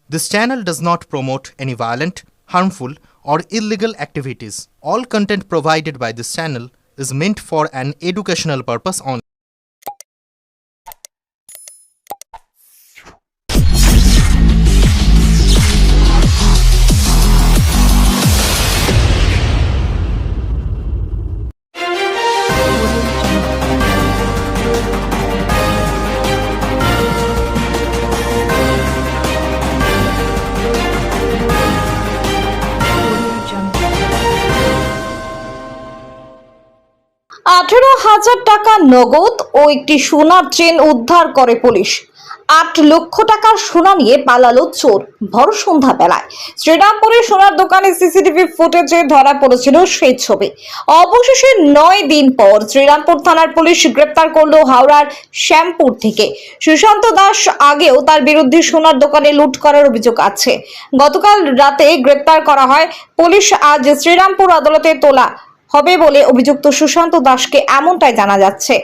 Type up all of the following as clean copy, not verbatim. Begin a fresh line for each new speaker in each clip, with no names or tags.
This channel does not promote any violent, harmful, or illegal activities. All content provided by this channel is meant for an educational purpose only.
টাকা নগদ ও একটি সোনার chain উদ্ধার করে police. ৮ লক্ষ টাকার সোনা নিয়ে পালালো চোর ভর সন্ধ্যা বেলায়। শ্রীরামপুরের সোনার দোকানে সিসিটিভি ফুটেজে ধরা পড়েছিল সেই ছবি। অবশেষে ৯ দিন পর শ্রীরামপুর থানার পুলিশ গ্রেপ্তার করলো হাওড়ার শ্যামপুর থেকে সুশান্ত দাস। আগেও তার বিরুদ্ধে সোনার দোকানে লুট করার অভিযোগ আছে। গতকাল রাতে গ্রেপ্তার করা হয় পুলিশ। আজ শ্রীরামপুর আদালতে তোলা হবে বলে অভিযুক্ত সুশান্ত দাসকে এমনটাই জানা যাচ্ছে।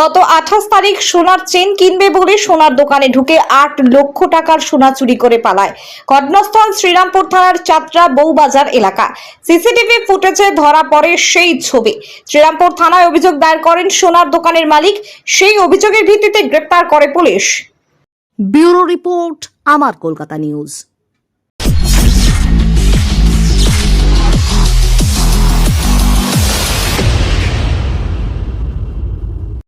গত ২৮ তারিখ সোনার চেন কিনবে বলে সোনার দোকানে ঢুকে ৮ লক্ষ টাকার সোনা চুরি করে পালায়। ঘটনাস্থল শ্রীরামপুর থানার চাত্রা বউবাজার এলাকা। সিসিটিভি ফুটেজে ধরা পড়ে সেই ছবি। শ্রীরামপুর থানায় অভিযোগ দায়ের করেন সোনার দোকানের মালিক। সেই অভিযোগের ভিত্তিতে গ্রেপ্তার করে পুলিশ।
ব্যুরো রিপোর্ট, আমার কলকাতা নিউজ।